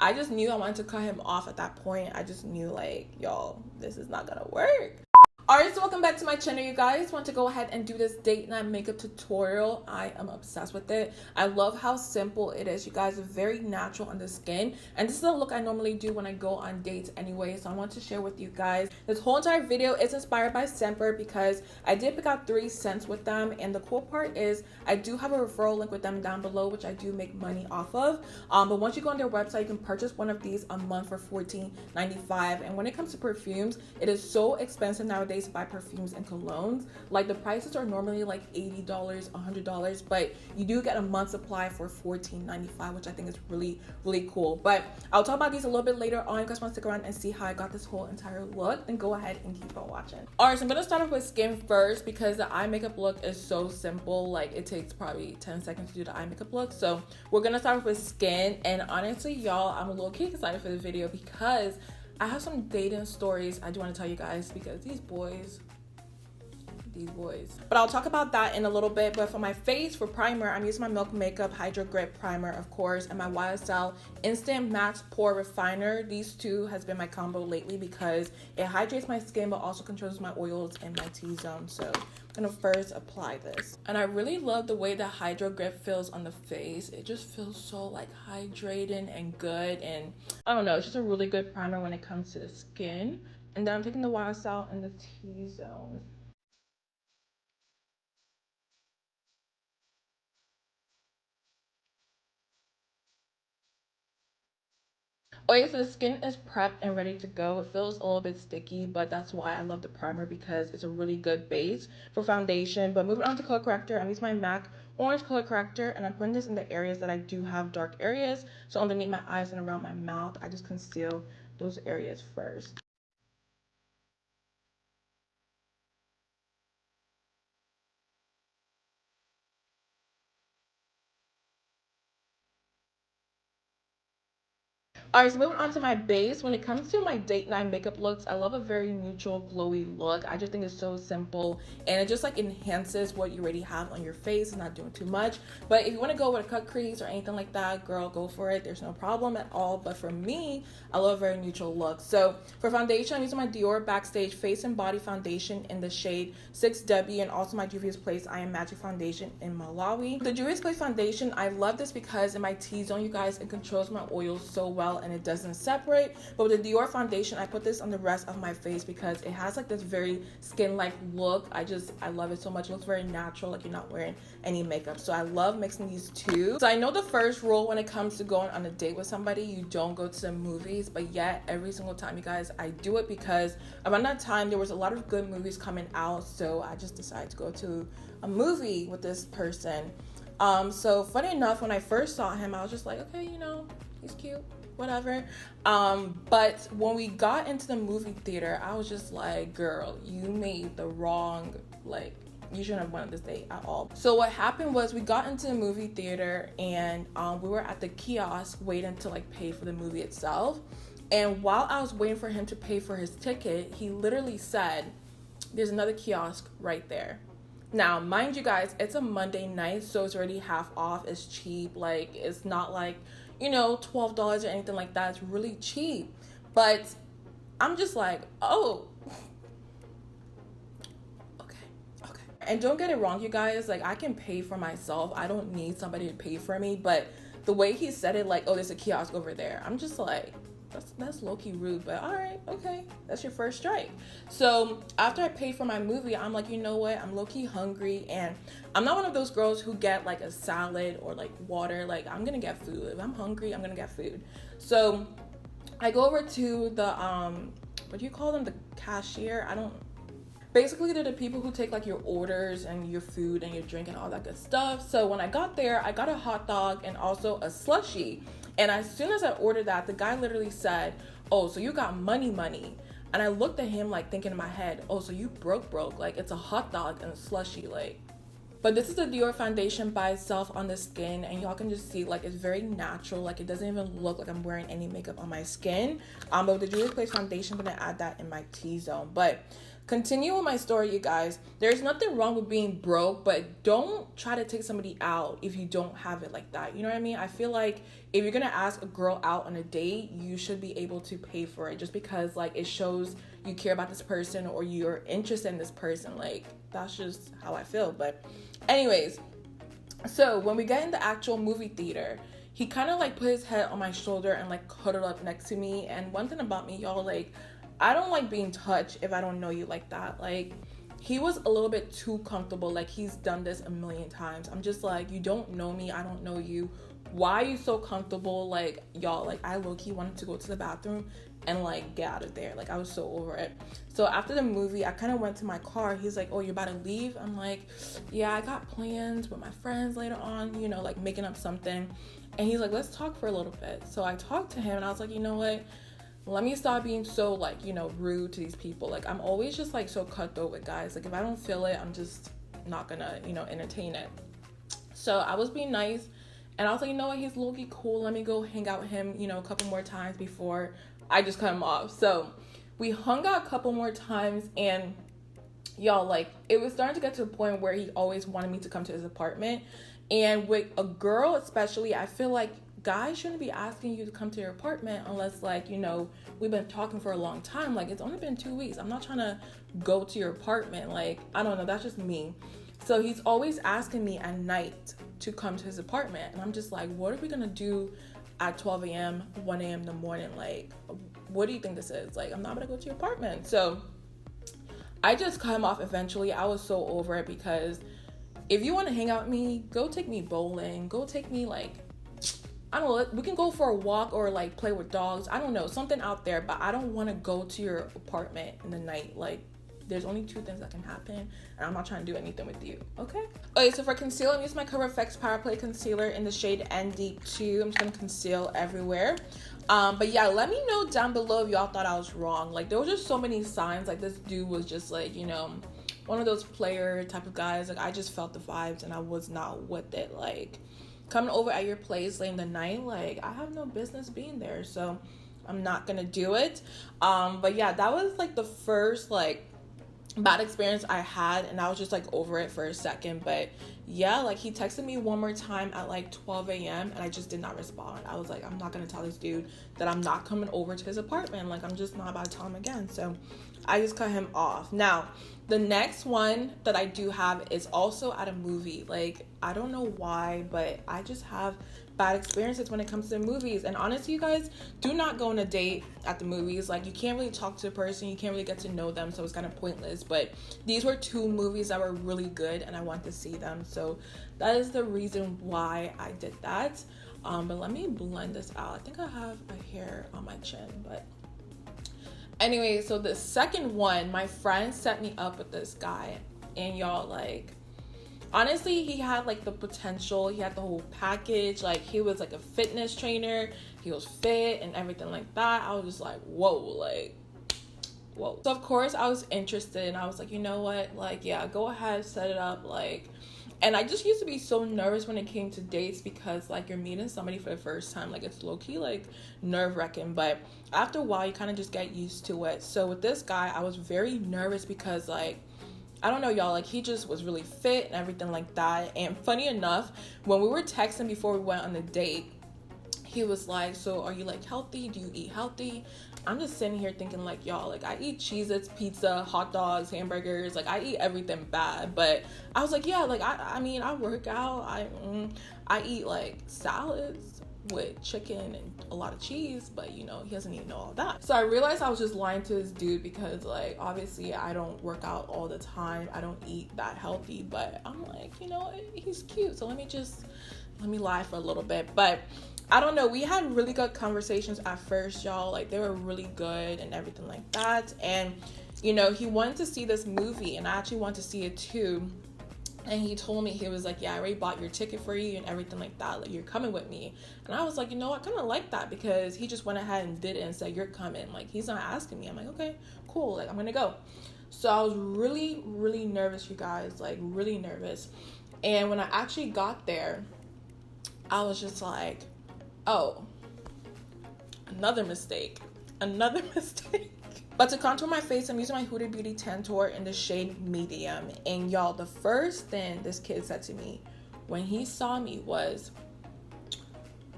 I just knew I wanted to cut him off at that point. I just knew, like, y'all, this is not gonna work. Alright, so welcome back to my channel, you guys. Want to go ahead and do this date night makeup tutorial. I am obsessed with it. I love how simple it is, you guys. It's very natural on the skin, and this is a look I normally do when I go on dates anyway, so I want to share with you guys. This whole entire video is inspired by Scentbird because I did pick out 3 scents with them, and the cool part is I do have a referral link with them down below, which I do make money off of. But once you go on their website, you can purchase one of these a month for $14.95. And when it comes to perfumes, it is so expensive nowadays to buy perfumes and colognes. Like, the prices are normally like $80, $100, but you do get a month supply for $14.95, which I think is really cool. But I'll talk about these a little bit later on. You guys want to stick around and see how I got this whole entire look, then go ahead and keep on watching. Alright, so I'm gonna start off with skin first because the eye makeup look is so simple. Like, it takes probably 10 seconds to do the eye makeup look. So we're gonna start off with skin, and honestly, y'all, I'm a little excited for this video because I have some dating stories I do want to tell you guys because these boys. But I'll talk about that in a little bit. But for my face, for primer, I'm using my Milk Makeup Hydro Grip Primer, of course, and my YSL Instant Matte Pore Refiner. These two has been my combo lately because it hydrates my skin but also controls my oils and my T-zone. So I'm gonna first apply this, and I really love the way the Hydro Grip feels on the face. It just feels so like hydrating and good, and I don't know, it's just a really good primer when it comes to the skin. And then I'm taking the YSL in the T-zone. Okay, so the skin is prepped and ready to go. It feels a little bit sticky, but that's why I love the primer because it's a really good base for foundation. But moving on to color corrector, I'm using my MAC Orange Color Corrector, and I'm putting this in the areas that I do have dark areas. So underneath my eyes and around my mouth, I just conceal those areas first. Alright, so moving on to my base. When it comes to my date night makeup looks, I love a very neutral, glowy look. I just think it's so simple, and it just like enhances what you already have on your face. It's not doing too much. But if you want to go with a cut crease or anything like that, girl, go for it. There's no problem at all. But for me, I love a very neutral look. So for foundation, I'm using my Dior Backstage Face and Body Foundation in the shade 6W, and also my Juvias Place I Am Magic Foundation in Malawi. The Juvias Place foundation, I love this because in my T-zone, you guys, it controls my oils so well and it doesn't separate. But with the Dior foundation, I put this on the rest of my face because it has like this very skin-like look. I love it so much. It looks very natural, like you're not wearing any makeup. So I love mixing these two. So I know the first rule when it comes to going on a date with somebody, you don't go to the movies, but yet every single time, you guys, I do it because around that time there was a lot of good movies coming out, so I just decided to go to a movie with this person. So funny enough, when I first saw him, I was just like, okay, you know, he's cute, whatever. But when we got into the movie theater, I was just like, girl, you made the wrong, like, you shouldn't have went on this date at all. So what happened was we got into the movie theater, and we were at the kiosk waiting to like pay for the movie itself. And while I was waiting for him to pay for his ticket, he literally said, there's another kiosk right there. Now, mind you guys, it's a Monday night, so it's already half off. It's cheap. Like, it's not like, you know, $12 or anything like that. It's really cheap. But I'm just like, oh, okay. And don't get it wrong, you guys. Like, I can pay for myself. I don't need somebody to pay for me. But the way he said it, like, oh, there's a kiosk over there, I'm just like, that's low-key rude, but all right, okay, that's your first strike. So after I paid for my movie, I'm like, you know what, I'm low-key hungry, and I'm not one of those girls who get like a salad or like water. Like, I'm gonna get food. If I'm hungry, I'm gonna get food. So I go over to the what do you call them, the cashier? Basically, they're the people who take like your orders and your food and your drink and all that good stuff. So when I got there, I got a hot dog and also a slushie. And as soon as I ordered that, the guy literally said, oh, so you got money. And I looked at him like thinking in my head, oh, so you broke. Like, it's a hot dog and a slushie, like. But this is the Dior foundation by itself on the skin, and y'all can just see, like, it's very natural. Like, it doesn't even look like I'm wearing any makeup on my skin. But with the Juvias Place foundation, I'm gonna add that in my T-zone. But continue with my story, you guys. There's nothing wrong with being broke, but don't try to take somebody out if you don't have it like that. You know what I mean? I feel like if you're gonna ask a girl out on a date, you should be able to pay for it, just because like it shows you care about this person or you're interested in this person. Like, that's just how I feel. But anyways, so when we get in the actual movie theater, he kind of like put his head on my shoulder and like cuddled up next to me. And one thing about me, y'all, like, I don't like being touched if I don't know you like that. Like, he was a little bit too comfortable. Like, he's done this a million times. I'm just like, you don't know me, I don't know you. Why are you so comfortable? Like, y'all, like, I low-key wanted to go to the bathroom and like get out of there. Like, I was so over it. So after the movie, I kind of went to my car. He's like, oh, you're about to leave? I'm like, yeah, I got plans with my friends later on, you know, like making up something. And he's like, let's talk for a little bit. So I talked to him and I was like, you know what, let me stop being so like, you know, rude to these people. Like, I'm always just like so cutthroat with guys. Like, if I don't feel it, I'm just not gonna, you know, entertain it. So I was being nice and I was like, you know what, he's low-key cool, let me go hang out with him, you know, a couple more times before I just cut him off. So we hung out a couple more times, and y'all, like, it was starting to get to a point where he always wanted me to come to his apartment. And with a girl especially, I feel like guys shouldn't be asking you to come to your apartment unless, like, you know, we've been talking for a long time. Like, it's only been 2 weeks. I'm not trying to go to your apartment. Like, I don't know, that's just me. So he's always asking me at night to come to his apartment, and I'm just like, what are we gonna do at 12 a.m., 1 a.m. in the morning? Like, what do you think this is? Like, I'm not gonna go to your apartment. So I just cut him off eventually. I was so over it, because if you want to hang out with me, go take me bowling, go take me, like, I don't know, we can go for a walk or like play with dogs, I don't know, something out there. But I don't want to go to your apartment in the night. Like, there's only 2 things that can happen, and I'm not trying to do anything with you, okay? Okay, so for concealer, I'm using my Cover FX Power Play Concealer in the shade ND2. I'm just gonna conceal everywhere. But yeah, let me know down below if y'all thought I was wrong. Like, there were just so many signs. Like, this dude was just like, you know, one of those player type of guys. Like, I just felt the vibes and I was not with it. Like, coming over at your place late in the night, like, I have no business being there, so I'm not gonna do it. But yeah, that was like the first like bad experience I had, and I was just like over it for a second. But yeah, like, he texted me one more time at like 12 a.m. and I just did not respond. I was like, I'm not gonna tell this dude that I'm not coming over to his apartment. Like, I'm just not about to tell him again. So I just cut him off. Now, the next one that I do have is also at a movie. Like, I don't know why, but I just have bad experiences when it comes to movies. And honestly, you guys, do not go on a date at the movies. Like, you can't really talk to the person, you can't really get to know them, so it's kind of pointless. But these were 2 movies that were really good and I want to see them, so that is the reason why I did that. But let me blend this out. I think I have a hair on my chin, but anyway, so the second one, my friend set me up with this guy, and y'all, like, honestly, he had like the potential, he had the whole package. Like, he was like a fitness trainer, he was fit and everything like that. I was just like, whoa, like, whoa. So of course I was interested, and I was like, you know what, like, yeah, go ahead, set it up. Like, and I just used to be so nervous when it came to dates, because like, you're meeting somebody for the first time. Like, it's low-key like nerve-wracking, but after a while you kind of just get used to it. So with this guy, I was very nervous because, like, I don't know, y'all, like, he just was really fit and everything like that. And funny enough, when we were texting before we went on the date, he was like, so are you like healthy? Do you eat healthy? I'm just sitting here thinking, like, y'all, like, I eat Cheez-Its, pizza, hot dogs, hamburgers. Like, I eat everything bad. But I was like, yeah, like, I mean, I work out. I eat like salads with chicken and a lot of cheese, but you know, he doesn't even know all that. So I realized I was just lying to this dude, because like, obviously I don't work out all the time, I don't eat that healthy, but I'm like, you know, he's cute, so let me lie for a little bit. But I don't know, we had really good conversations at first, y'all. Like, they were really good and everything like that. And you know, he wanted to see this movie, and I actually wanted to see it too. And he told me, he was like, yeah, I already bought your ticket for you and everything like that. Like, you're coming with me. And I was like, you know, I kind of like that, because he just went ahead and did it and said, you're coming. Like, he's not asking me. I'm like, okay, cool. Like, I'm going to go. So I was really, really nervous, you guys. Like, really nervous. And when I actually got there, I was just like, oh, another mistake. But to contour my face, I'm using my Huda Beauty Tantour in the shade medium. And y'all, the first thing this kid said to me when he saw me was,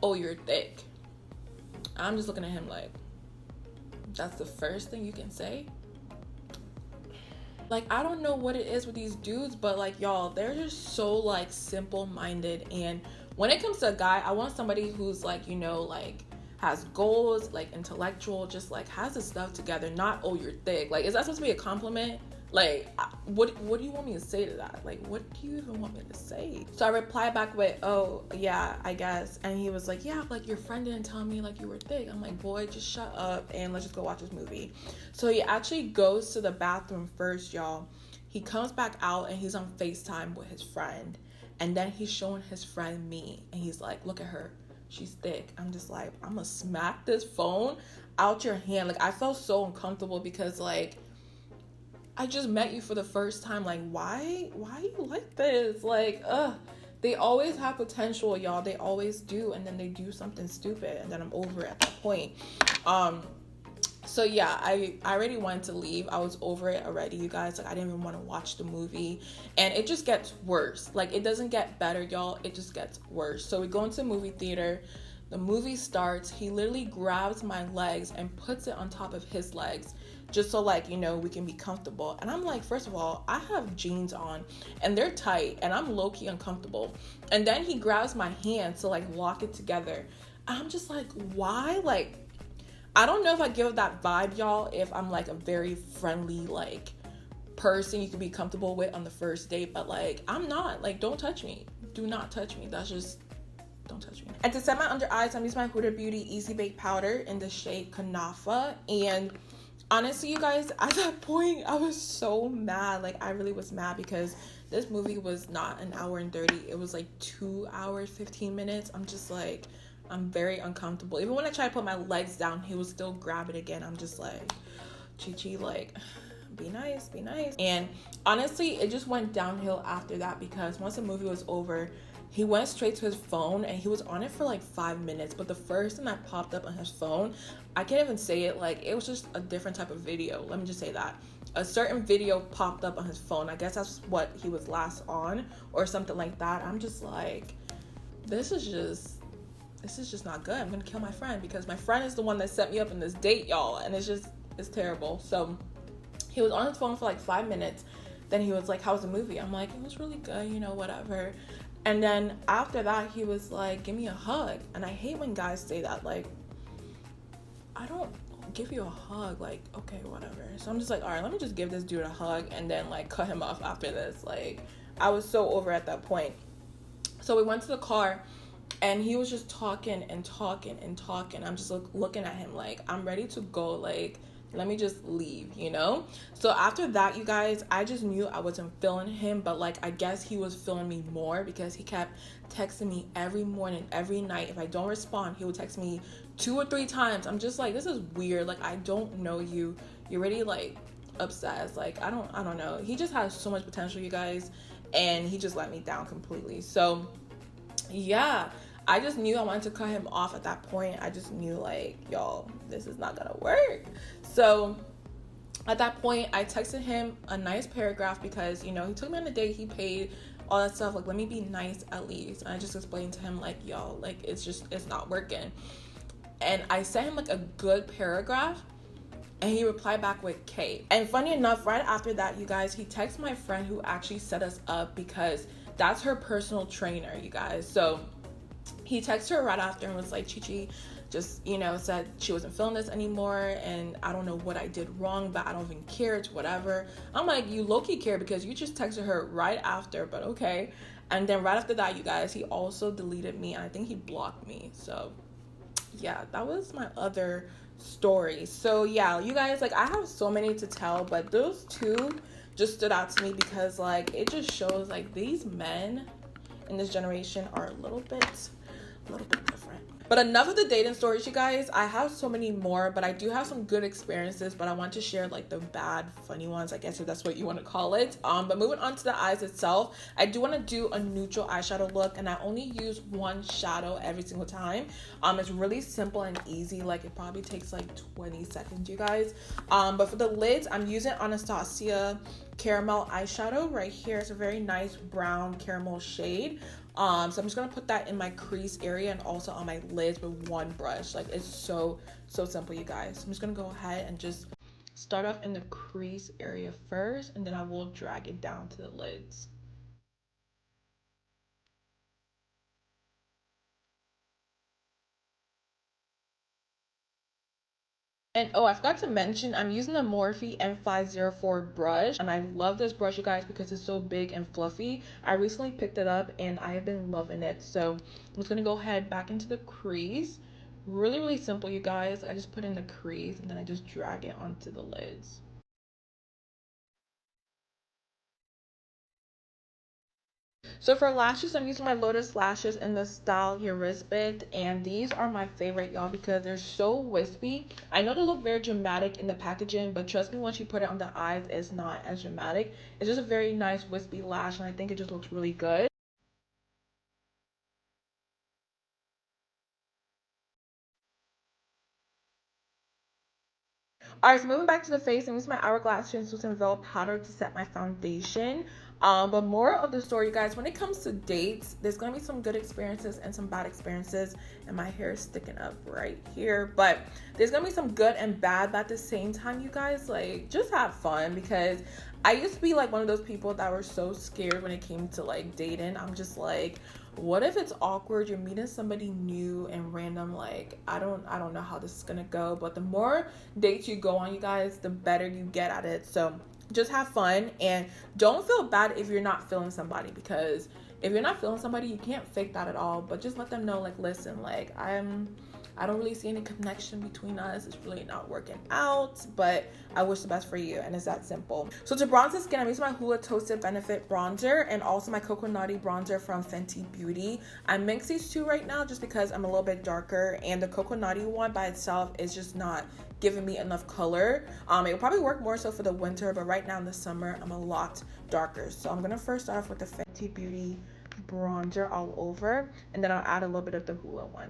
"Oh, you're thick." I'm just looking at him like, that's the first thing you can say? Like, I don't know what it is with these dudes, but like, y'all, they're just so like simple-minded. And when it comes to a guy, I want somebody who's like, you know, like has goals, like intellectual, just like has his stuff together. Not, "Oh, you're thick." Like, is that supposed to be a compliment? Like, what do you want me to say to that? Like, what do you even want me to say? So I replied back with, "Oh, yeah, I guess." And he was like, "Yeah, like your friend didn't tell me like you were thick." I'm like, "Boy, just shut up and let's just go watch this movie." So he actually goes to the bathroom first, y'all. He comes back out and he's on FaceTime with his friend. And then he's showing his friend me. And he's like, "Look at her. She's thick." I'm just like, I'm gonna smack this phone out your hand. Like, I felt so uncomfortable because like, I just met you for the first time. Like, why you like this? Like, they always have potential, y'all. They always do. And then they do something stupid. And then I'm over it at that point. So yeah, I already wanted to leave. I was over it already, you guys. Like, I didn't even want to watch the movie. And it just gets worse. Like, it doesn't get better, y'all. It just gets worse. So we go into the movie theater. The movie starts. He literally grabs my legs and puts it on top of his legs, just so like, you know, we can be comfortable. And I'm like, first of all, I have jeans on and they're tight and I'm low-key uncomfortable. And then he grabs my hand to like lock it together. I'm just like, why? Like, I don't know if I give that vibe, y'all, if I'm like a very friendly like person you can be comfortable with on the first date, but like, I'm not. Like, don't touch me. Do not touch me. That's just, don't touch me. And to set my under eyes, I'm using my Huda Beauty Easy Bake Powder in the shade Kunafa. And honestly, you guys, at that point, I was so mad. Like, I really was mad because this movie was not an hour and 30. It was like 2 hours, 15 minutes. I'm just like, I'm very uncomfortable. Even when I try to put my legs down, he would still grab it again. I'm just like, Chichi, like, be nice, be nice. And honestly, it just went downhill after that because once the movie was over, he went straight to his phone and he was on it for like 5 minutes. But the first thing that popped up on his phone, I can't even say it, like, it was just a different type of video. Let me just say that. A certain video popped up on his phone. I guess that's what he was last on or something like that. I'm just like, this is just not good. I'm gonna kill my friend because my friend is the one that set me up in this date, y'all. And it's terrible. So he was on his phone for like 5 minutes. Then he was like, "How's the movie?" I'm like, "It was really good, you know, whatever." And then after that, he was like, "Give me a hug." And I hate when guys say that. Like, I don't give you a hug. Like, okay, whatever. So I'm just like, all right, let me just give this dude a hug and then like cut him off after this. Like, I was so over at that point. So we went to the car and he was just talking and talking and talking. I'm just looking at him like, I'm ready to go. Like, let me just leave, you know? So after that, you guys, I just knew I wasn't feeling him, but like, I guess he was feeling me more because he kept texting me every morning, every night. If I don't respond, he would text me 2 or 3 times. I'm just like, this is weird. Like, I don't know you. You're already like obsessed. Like, I don't know. He just has so much potential, you guys, and he just let me down completely. So yeah, I just knew I wanted to cut him off at that point. I just knew like, y'all, this is not gonna work. So at that point, I texted him a nice paragraph because, you know, he took me on a date, he paid, all that stuff. Like, let me be nice at least. And I just explained to him like, yo, like, it's not working. And I sent him like a good paragraph and he replied back with K. And funny enough, right after that, you guys, he texted my friend who actually set us up because that's her personal trainer, you guys. So he texted her right after and was like, Chichi just, you know, said she wasn't feeling this anymore and I don't know what I did wrong, but I don't even care, it's whatever. I'm like, you low-key care because you just texted her right after, but okay. And then right after that, you guys, he also deleted me and I think he blocked me. So yeah, that was my other story. So yeah, you guys, like, I have so many to tell, but those two just stood out to me because like, it just shows like these men in this generation are a little bit different. But enough of the dating stories, you guys. I have so many more, but I do have some good experiences, but I want to share like the bad, funny ones, I guess, if that's what you want to call it. But moving on to the eyes itself, I do want to do a neutral eyeshadow look, and I only use one shadow every single time. It's really simple and easy. Like, it probably takes like 20 seconds, you guys. But for the lids, I'm using Anastasia caramel eyeshadow right here. It's a very nice brown caramel shade. So I'm just gonna put that in my crease area and also on my lids with one brush. Like, it's so simple, you guys. I'm just gonna go ahead and just start off in the crease area first, and then I will drag it down to the lids. And oh, I forgot to mention, I'm using the Morphe M504 brush, and I love this brush, you guys, because it's so big and fluffy. I recently picked it up and I have been loving it. So I'm just gonna go ahead back into the crease. Really simple, you guys. I just put in the crease and then I just drag it onto the lids. So for lashes, I'm using my Lotus lashes in the style Yariszbeth, and these are my favorite, y'all, because they're so wispy. I know they look very dramatic in the packaging, but trust me, once you put it on the eyes, it's not as dramatic. It's just a very nice wispy lash, and I think it just looks really good. Alright, so moving back to the face, I'm using my Hourglass Translucent Veil Powder to set my foundation. But more of the story, you guys, when it comes to dates, there's going to be some good experiences and some bad experiences. And my hair is sticking up right here. But there's going to be some good and bad, but at the same time, you guys, like, just have fun. Because I used to be, like, one of those people that were so scared when it came to, like, dating. I'm just like, what if it's awkward, you're meeting somebody new and random? Like, I don't know how this is gonna go, but the more dates you go on, you guys, the better you get at it. So just have fun and don't feel bad if you're not feeling somebody, because if you're not feeling somebody, you can't fake that at all. But just let them know, like, listen, like, I don't really see any connection between us. It's really not working out, but I wish the best for you, and it's that simple. So to bronze the skin, I'm using my Hoola Toasted Benefit Bronzer and also my Coco Bronzer from Fenty Beauty. I mix these two right now just because I'm a little bit darker, and the Coco one by itself is just not giving me enough color. It will probably work more so for the winter, but right now in the summer, I'm a lot darker. So I'm gonna first start off with the Fenty Beauty bronzer all over, and then I'll add a little bit of the Hoola one.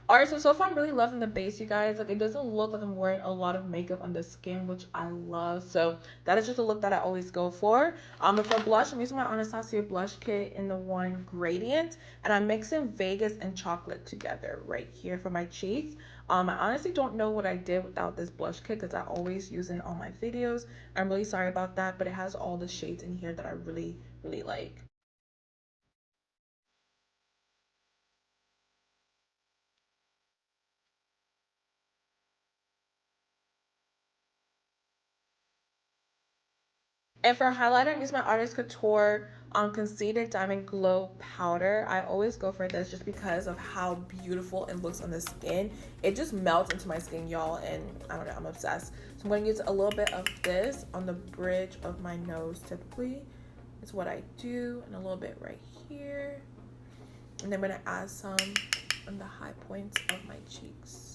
Alright, so far I'm really loving the base, you guys. Like, it doesn't look like I'm wearing a lot of makeup on the skin, which I love. So that is just a look that I always go for. But for blush, I'm using my Anastasia blush kit in the one Gradient, and I'm mixing Vegas and chocolate together right here for my cheeks. I honestly don't know what I did without this blush kit because I always use it in all my videos. I'm really sorry about that, but it has all the shades in here that I really like. And for highlighter, I use my Artist Couture Conceited Diamond Glow Powder. I always go for this just because of how beautiful it looks on the skin. It just melts into my skin, y'all, and I don't know, I'm obsessed. So I'm going to use a little bit of this on the bridge of my nose typically. It's what I do, and a little bit right here. And then I'm going to add some on the high points of my cheeks.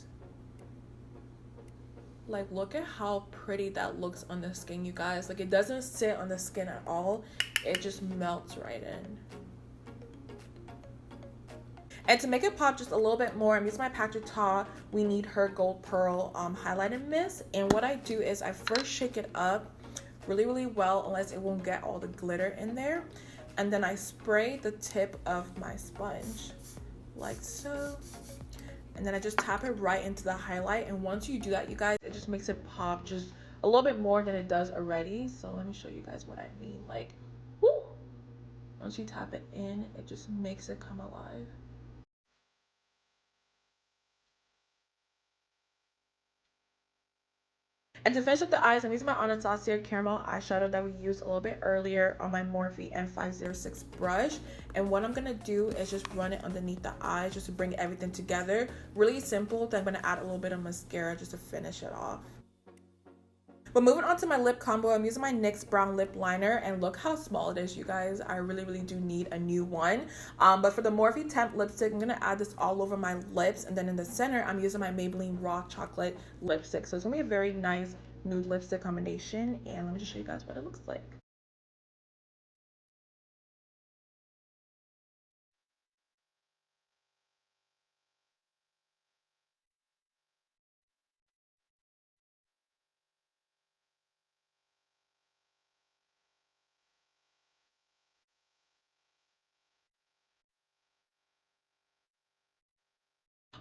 Like, look at how pretty that looks on the skin, you guys. Like, it doesn't sit on the skin at all. It just melts right in. And to make it pop just a little bit more, I'm using my Patrick Ta We Need Her Gold Pearl highlighting mist. And what I do is I first shake it up really well, unless it won't get all the glitter in there. And then I spray the tip of my sponge like so. And then I just tap it right into the highlight. And once you do that, you guys, it just makes it pop just a little bit more than it does already. So let me show you guys what I mean. Like, whoo, once you tap it in, it just makes it come alive. And to finish up the eyes, I'm using my Anastasia caramel eyeshadow that we used a little bit earlier on my Morphe M506 brush. And what I'm going to do is just run it underneath the eyes just to bring everything together. Really simple. Then I'm going to add a little bit of mascara just to finish it off. But moving on to my lip combo, I'm using my NYX Brown Lipliner, and look how small it is, you guys. I really do need a new one. But for the Morphe Temp lipstick, I'm going to add this all over my lips, and then in the center, I'm using my Maybelline Raw Chocolate lipstick. So it's going to be a very nice nude lipstick combination, and let me just show you guys what it looks like.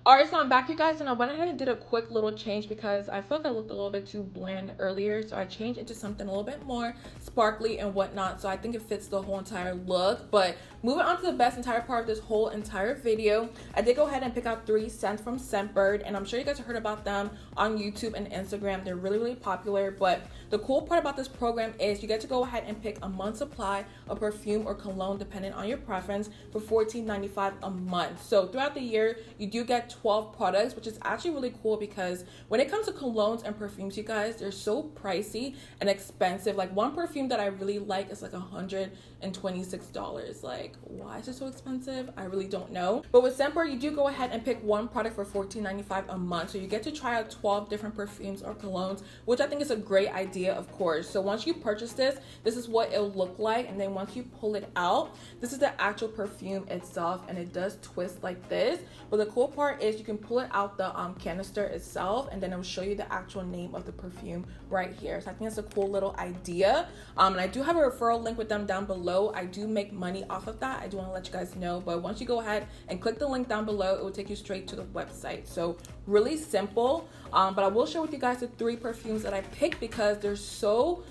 Alright, so I'm back, you guys, and I went ahead and did a quick little change because I felt I looked a little bit too bland earlier. So I changed into something a little bit more sparkly and whatnot. So I think it fits the whole entire look. But moving on to the best entire part of this whole entire video, I did go ahead and pick out 3 scents from Scentbird, and I'm sure you guys have heard about them on YouTube and Instagram. They're really popular. But the cool part about this program is you get to go ahead and pick a month's supply of perfume or cologne depending on your preference for $14.95 a month. So throughout the year, you do get 12 products, which is actually really cool because when it comes to colognes and perfumes, you guys, they're so pricey and expensive. Like one perfume that I really like is like $126. Like, why is it so expensive? I really don't know. But with Scentbird, you do go ahead and pick one product for $14.95 a month. So you get to try out 12 different perfumes or colognes, which I think is a great idea, of course. So once you purchase this, this is what it'll look like. And then once you pull it out, this is the actual perfume itself, and it does twist like this. But the cool part is you can pull it out the canister itself, and then it will show you the actual name of the perfume right here. So I think it's a cool little idea. And I do have a referral link with them down below. I do make money off of that. I do want to let you guys know. But once you go ahead and click the link down below, it will take you straight to the website. So really simple. But I will share with you guys the 3 perfumes that I picked because they're so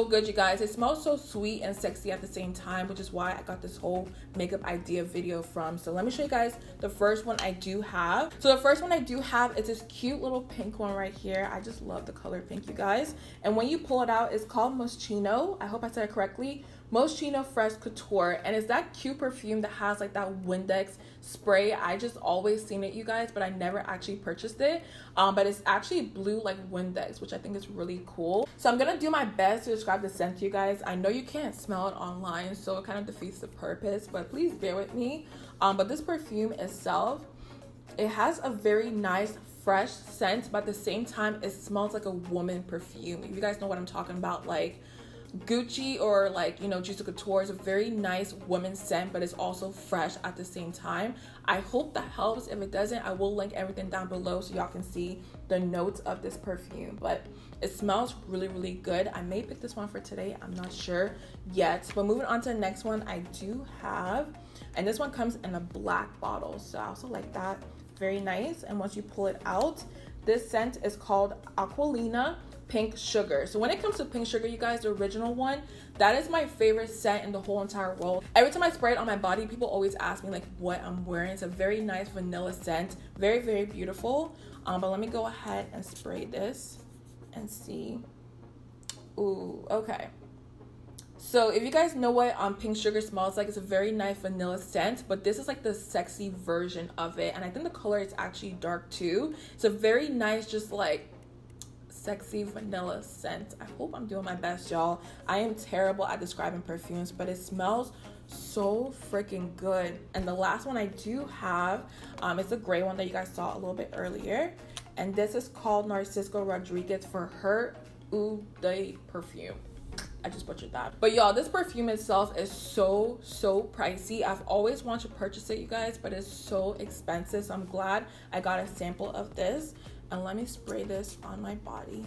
good, you guys. It smells so sweet and sexy at the same time, which is why I got this whole makeup idea video from. So let me show you guys the first one I do have. So the first one I do have is this cute little pink one right here. I just love the color pink, you guys. And when you pull it out, it's called Moschino. I hope I said it correctly. Moschino Fresh Couture, and it's that cute perfume that has like that Windex spray. I just always seen it, you guys, but I never actually purchased it. But it's actually blue like Windex, which I think is really cool. So I'm gonna do my best to describe the scent to you guys. I know you can't smell it online, so it kind of defeats the purpose, but please bear with me. But this perfume itself, it has a very nice fresh scent, but at the same time it smells like a woman perfume. If you guys know what I'm talking about, like Gucci or like, you know, Juicy Couture is a very nice women's scent, but it's also fresh at the same time. I hope that helps. If it doesn't, I will link everything down below so y'all can see the notes of this perfume. But it smells really good. I may pick this one for today, I'm not sure yet. But moving on to the next one I do have, and this one comes in a black bottle, so I also like that. Very nice. And once you pull it out, this scent is called Aquolina Pink Sugar. So when it comes to Pink Sugar, you guys, the original one, that is my favorite scent in the whole entire world. Every time I spray it on my body, people always ask me like what I'm wearing. It's a very nice vanilla scent, very beautiful. But let me go ahead and spray this and see. Ooh, okay. So if you guys know what Pink Sugar smells like, it's a very nice vanilla scent, but this is like the sexy version of it, and I think the color is actually dark too. It's a very nice, just like sexy vanilla scent. I hope I'm doing my best, y'all. I am terrible at describing perfumes, but it smells so freaking good. And the last one I do have, it's a gray one that you guys saw a little bit earlier, and this is called Narciso Rodriguez for her Huda perfume. I just butchered that. But y'all, this perfume itself is so pricey. I've always wanted to purchase it, you guys, but it's so expensive. So I'm glad I got a sample of this. And let me spray this on my body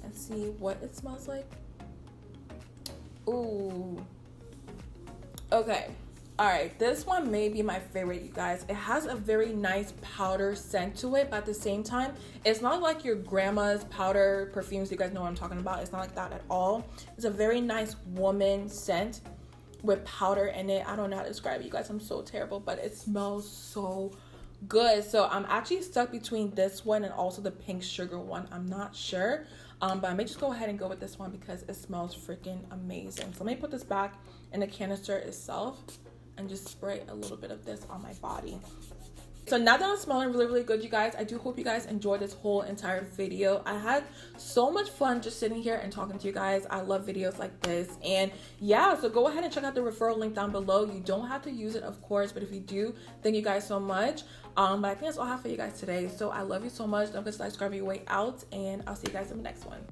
and see what it smells like. Ooh. Okay. All right, this one may be my favorite, you guys. It has a very nice powder scent to it, but at the same time, it's not like your grandma's powder perfumes. You guys know what I'm talking about. It's not like that at all. It's a very nice woman scent with powder in it. I don't know how to describe it, you guys. I'm so terrible, but it smells so good. So I'm actually stuck between this one and also the pink sugar one. I'm not sure, but I may just go ahead and go with this one because it smells freaking amazing. So let me put this back in the canister itself and just spray a little bit of this on my body. So now that I'm smelling really, really good, you guys, I do hope you guys enjoyed this whole entire video. I had so much fun just sitting here and talking to you guys. I love videos like this. And yeah, so go ahead and check out the referral link down below. You don't have to use it, of course, but if you do, thank you guys so much. But I think that's all I have for you guys today. So I love you so much. Don't forget to subscribe your way out, and I'll see you guys in the next one.